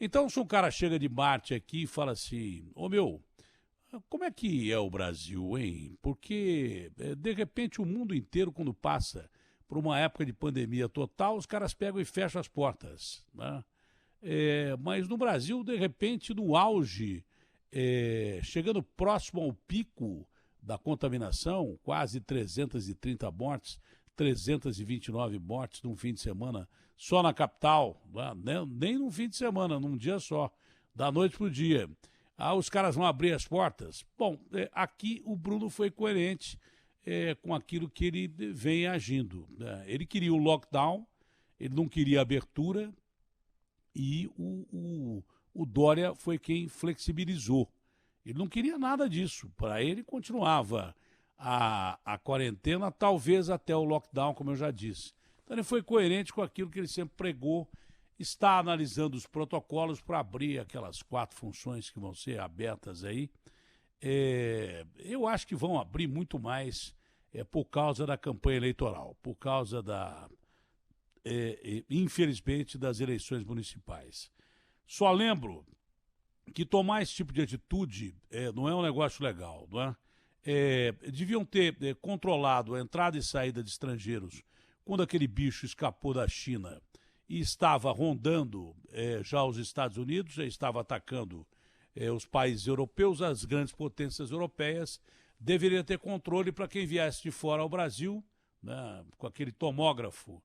Então, se um cara chega de Marte aqui e fala assim, ô meu, como é que é o Brasil, hein? Porque, de repente, o mundo inteiro, quando passa por uma época de pandemia total, os caras pegam e fecham as portas, né? Mas no Brasil, de repente, no auge, chegando próximo ao pico da contaminação, quase 330 mortes, 329 mortes num fim de semana, só na capital, né? Nem num fim de semana, num dia só, da noite para o dia. Os caras vão abrir as portas. Bom, aqui o Bruno foi coerente com aquilo que ele vem agindo, né? Ele queria o lockdown, ele não queria abertura, e o Dória foi quem flexibilizou. Ele não queria nada disso. Para ele, continuava a quarentena, talvez até o lockdown, como eu já disse. Então, ele foi coerente com aquilo que ele sempre pregou, está analisando os protocolos para abrir aquelas 4 funções que vão ser abertas aí. Eu acho que vão abrir muito mais por causa da campanha eleitoral, por causa infelizmente, das eleições municipais. Só lembro que tomar esse tipo de atitude não é um negócio legal, não é? Deviam ter controlado a entrada e saída de estrangeiros quando aquele bicho escapou da China e estava rondando já os Estados Unidos, já estava atacando os países europeus, as grandes potências europeias. Deveria ter controle para quem viesse de fora ao Brasil, né, com aquele tomógrafo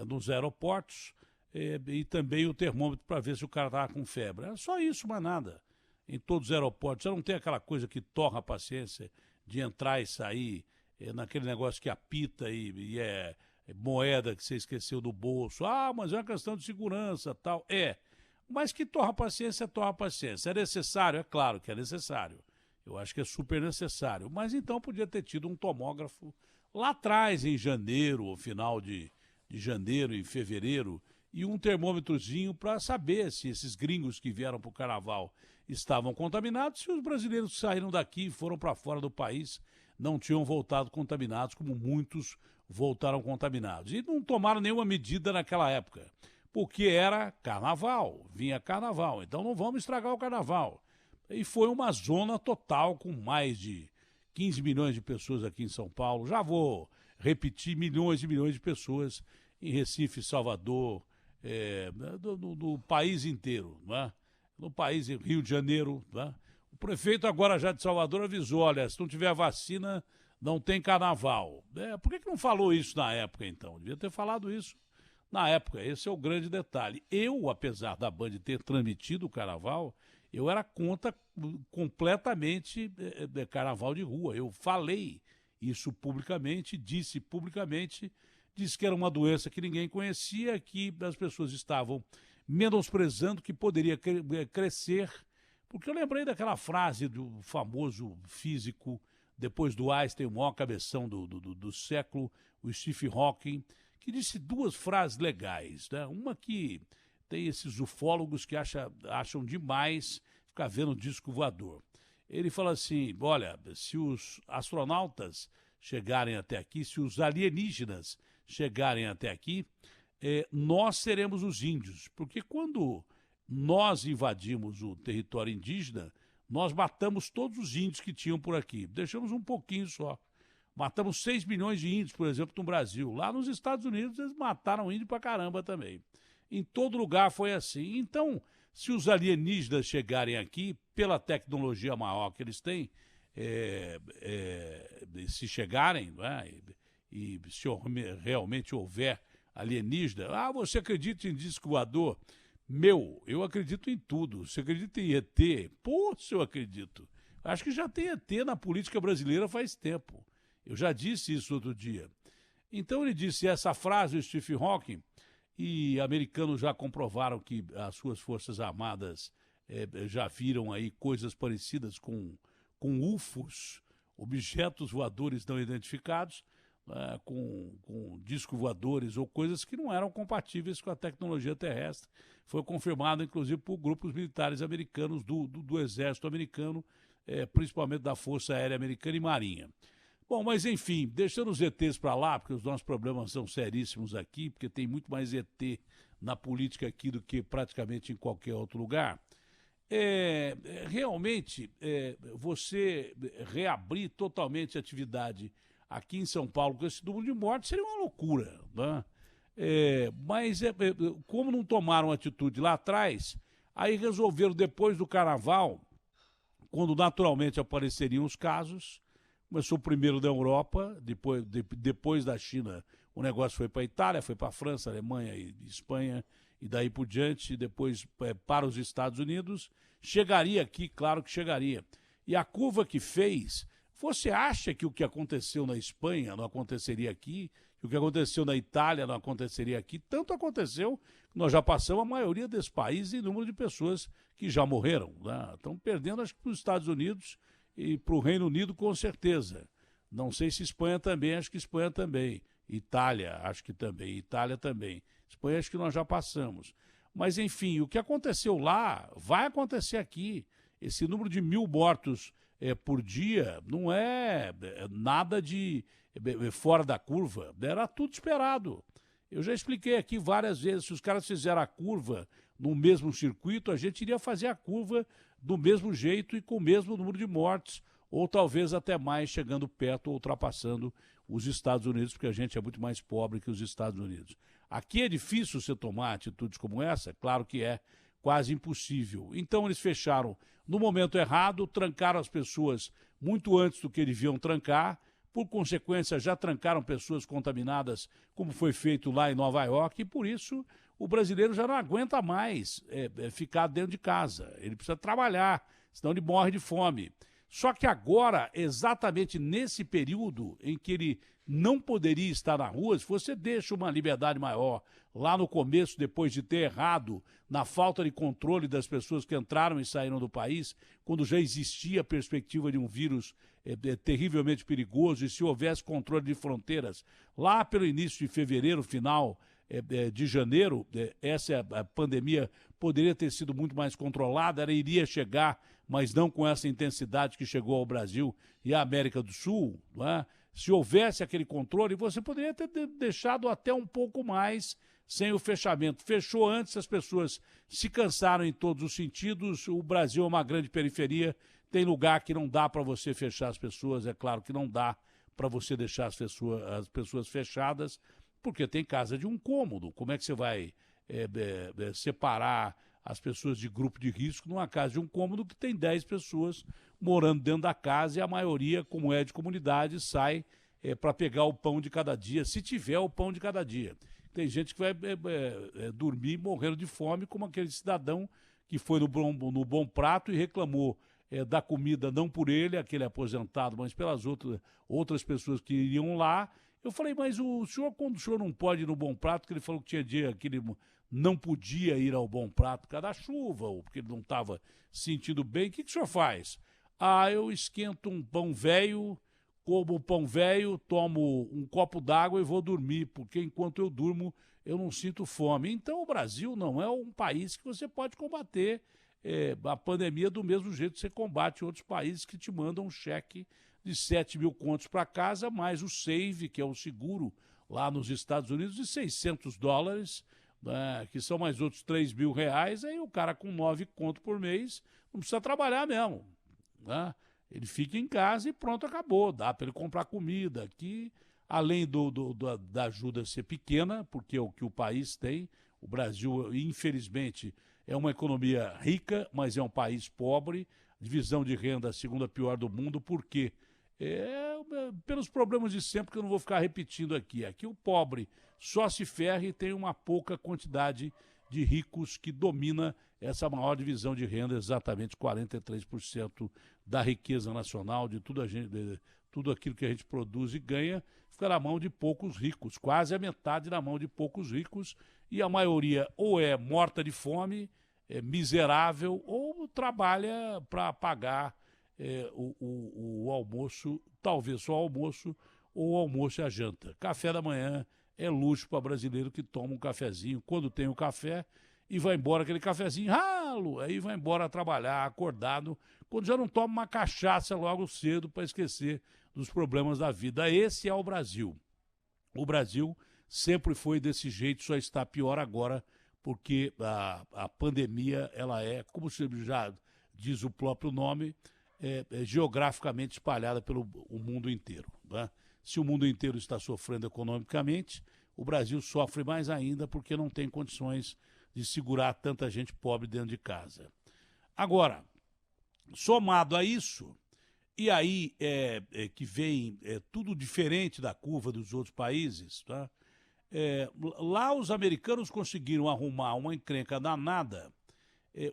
nos aeroportos, e também o termômetro para ver se o cara estava com febre. É só isso, mais nada. Em todos os aeroportos. Já não tem aquela coisa que torra a paciência de entrar e sair, naquele negócio que apita e é moeda que você esqueceu do bolso. Mas é uma questão de segurança, tal. Mas que torra a paciência, torra a paciência. É necessário? É claro que é necessário. Eu acho que é super necessário. Mas então podia ter tido um tomógrafo lá atrás, em janeiro, ou final de janeiro e fevereiro, e um termômetrozinho para saber se esses gringos que vieram para o carnaval estavam contaminados, se os brasileiros que saíram daqui e foram para fora do país não tinham voltado contaminados, como muitos voltaram contaminados. E não tomaram nenhuma medida naquela época, porque era carnaval, vinha carnaval, então não vamos estragar o carnaval. E foi uma zona total com mais de 15 milhões de pessoas aqui em São Paulo. Já vou repetir, milhões e milhões de pessoas em Recife, Salvador, no país inteiro, né? No país, Rio de Janeiro. Né? O prefeito agora já de Salvador avisou, olha, se não tiver vacina, não tem carnaval. Por que não falou isso na época, então? Devia ter falado isso na época, esse é o grande detalhe. Eu, apesar da Band ter transmitido o carnaval, eu era contra completamente carnaval de rua. Eu falei isso publicamente, disse que era uma doença que ninguém conhecia, que as pessoas estavam menosprezando, que poderia crescer. Porque eu lembrei daquela frase do famoso físico, depois do Einstein, o maior cabeção do século, o Stephen Hawking, que disse 2 frases legais, né? Uma que tem esses ufólogos que acham demais ficar vendo disco voador. Ele fala assim, olha, se os astronautas chegarem até aqui, se os alienígenas chegarem até aqui, nós seremos os índios. Porque quando nós invadimos o território indígena, nós matamos todos os índios que tinham por aqui. Deixamos um pouquinho só. Matamos 6 milhões de índios, por exemplo, no Brasil. Lá nos Estados Unidos, eles mataram índio pra caramba também. Em todo lugar foi assim. Então, se os alienígenas chegarem aqui, pela tecnologia maior que eles têm, se chegarem, né, e se realmente houver alienígena, você acredita em disco voador? Eu acredito em tudo. Você acredita em ET? Pô, se eu acredito. Acho que já tem ET na política brasileira faz tempo. Eu já disse isso outro dia. Então ele disse essa frase, o Stephen Hawking, e americanos já comprovaram que as suas forças armadas já viram aí coisas parecidas com UFOs, objetos voadores não identificados, com discos voadores ou coisas que não eram compatíveis com a tecnologia terrestre. Foi confirmado, inclusive, por grupos militares americanos do exército americano, principalmente da Força Aérea Americana e Marinha. Bom, mas enfim, deixando os ETs para lá, porque os nossos problemas são seríssimos aqui, porque tem muito mais ET na política aqui do que praticamente em qualquer outro lugar. Realmente, você reabrir totalmente a atividade aqui em São Paulo com esse número de mortes seria uma loucura, né? Mas como não tomaram atitude lá atrás, aí resolveram depois do Carnaval, quando naturalmente apareceriam os casos, começou primeiro da Europa, depois da China, o negócio foi para a Itália, foi para a França, Alemanha e Espanha, e daí por diante, depois para os Estados Unidos, chegaria aqui, claro que chegaria. E a curva que fez, você acha que o que aconteceu na Espanha não aconteceria aqui? Que o que aconteceu na Itália não aconteceria aqui? Tanto aconteceu que nós já passamos a maioria desses países em número de pessoas que já morreram, né? Estão perdendo, acho que para os Estados Unidos e para o Reino Unido com certeza. Não sei se Espanha também, acho que Espanha também. Itália, acho que também. Itália também. Espanha, acho que nós já passamos. Mas, enfim, o que aconteceu lá vai acontecer aqui. Esse número de 1.000 mortos por dia não é nada de fora da curva. Era tudo esperado. Eu já expliquei aqui várias vezes, se os caras fizeram a curva no mesmo circuito, a gente iria fazer a curva do mesmo jeito e com o mesmo número de mortes, ou talvez até mais, chegando perto ou ultrapassando os Estados Unidos, porque a gente é muito mais pobre que os Estados Unidos. Aqui é difícil você tomar atitudes como essa, claro que é quase impossível. Então eles fecharam no momento errado, trancaram as pessoas muito antes do que deviam trancar, por consequência já trancaram pessoas contaminadas, como foi feito lá em Nova York, e por isso o brasileiro já não aguenta mais ficar dentro de casa. Ele precisa trabalhar, senão ele morre de fome. Só que agora, exatamente nesse período em que ele não poderia estar na rua, se você deixa uma liberdade maior lá no começo, depois de ter errado na falta de controle das pessoas que entraram e saíram do país, quando já existia a perspectiva de um vírus terrivelmente perigoso, e se houvesse controle de fronteiras, lá pelo início de fevereiro, final de janeiro, essa pandemia poderia ter sido muito mais controlada, ela iria chegar, mas não com essa intensidade que chegou ao Brasil e à América do Sul, não é? Se houvesse aquele controle, você poderia ter deixado até um pouco mais sem o fechamento. Fechou antes, as pessoas se cansaram em todos os sentidos. O Brasil é uma grande periferia, tem lugar que não dá para você fechar as pessoas, é claro que não dá para você deixar as pessoas fechadas, porque tem casa de um cômodo. Como é que você vai separar as pessoas de grupo de risco numa casa de um cômodo que tem 10 pessoas morando dentro da casa e a maioria, como é de comunidade, sai para pegar o pão de cada dia, se tiver o pão de cada dia. Tem gente que vai dormir morrendo de fome, como aquele cidadão que foi no Bom Prato e reclamou da comida, não por ele, aquele aposentado, mas pelas outras pessoas que iriam lá. Eu falei, mas o senhor, quando o senhor não pode ir no Bom Prato, que ele falou que tinha dia que ele não podia ir ao Bom Prato por causa da chuva, ou porque ele não estava sentindo bem, o que o senhor faz? Eu esquento um pão velho, como o pão velho, tomo um copo d'água e vou dormir, porque enquanto eu durmo eu não sinto fome. Então o Brasil não é um país que você pode combater a pandemia do mesmo jeito que você combate outros países que te mandam um cheque de 7.000 contos para casa, mais o SAVE, que é o seguro lá nos Estados Unidos, de $600, né, que são mais outros R$3.000, aí o cara com 9 contos por mês não precisa trabalhar mesmo, né? Ele fica em casa e pronto, acabou. Dá para ele comprar comida aqui, além da ajuda ser pequena, porque é o que o país tem. O Brasil, infelizmente, é uma economia rica, mas é um país pobre. Divisão de renda a segunda pior do mundo, por quê? Pelos problemas de sempre, que eu não vou ficar repetindo aqui. Aqui o pobre só se ferra e tem uma pouca quantidade de ricos que domina essa maior divisão de renda, exatamente 43% da riqueza nacional, de tudo aquilo que a gente produz e ganha, fica na mão de poucos ricos, quase a metade na mão de poucos ricos, e a maioria ou é morta de fome, é miserável, ou trabalha para pagar o almoço, talvez só o almoço, ou o almoço e a janta. Café da manhã é luxo para brasileiro que toma um cafezinho quando tem o café e vai embora aquele cafezinho ralo, aí vai embora trabalhar acordado, quando já não toma uma cachaça logo cedo para esquecer dos problemas da vida. Esse é o Brasil. O Brasil sempre foi desse jeito, só está pior agora, porque a pandemia, ela é, como já diz o próprio nome, geograficamente espalhada pelo o mundo inteiro. Né? Se o mundo inteiro está sofrendo economicamente, o Brasil sofre mais ainda porque não tem condições de segurar tanta gente pobre dentro de casa. Agora, somado a isso, e aí que vem tudo diferente da curva dos outros países, tá? Lá os americanos conseguiram arrumar uma encrenca danada.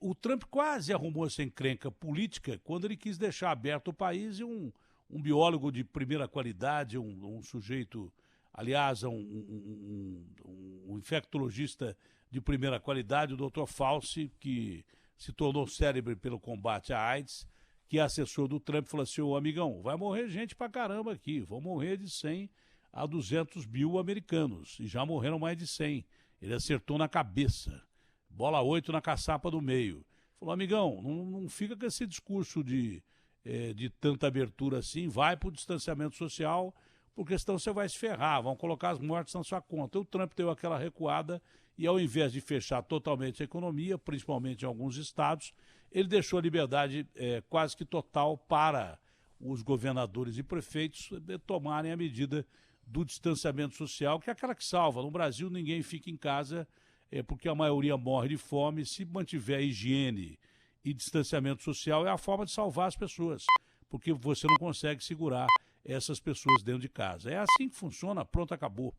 O Trump quase arrumou essa encrenca política quando ele quis deixar aberto o país e um biólogo de primeira qualidade, um sujeito, aliás, um infectologista de primeira qualidade, o Dr. Fauci, que se tornou célebre pelo combate à AIDS, que é assessor do Trump, falou assim: ô amigão, vai morrer gente pra caramba aqui, vão morrer de 100 a 200 mil americanos, e já morreram mais de 100. Ele acertou na cabeça, bola 8 na caçapa do meio. Falou: amigão, não fica com esse discurso de tanta abertura assim, vai pro distanciamento social, porque senão você vai se ferrar, vão colocar as mortes na sua conta. O Trump deu aquela recuada e, ao invés de fechar totalmente a economia, principalmente em alguns estados, ele deixou a liberdade quase que total para os governadores e prefeitos tomarem a medida do distanciamento social, que é aquela que salva. No Brasil, ninguém fica em casa porque a maioria morre de fome. Se mantiver higiene e distanciamento social, é a forma de salvar as pessoas, porque você não consegue segurar essas pessoas dentro de casa. É assim que funciona, pronto, acabou.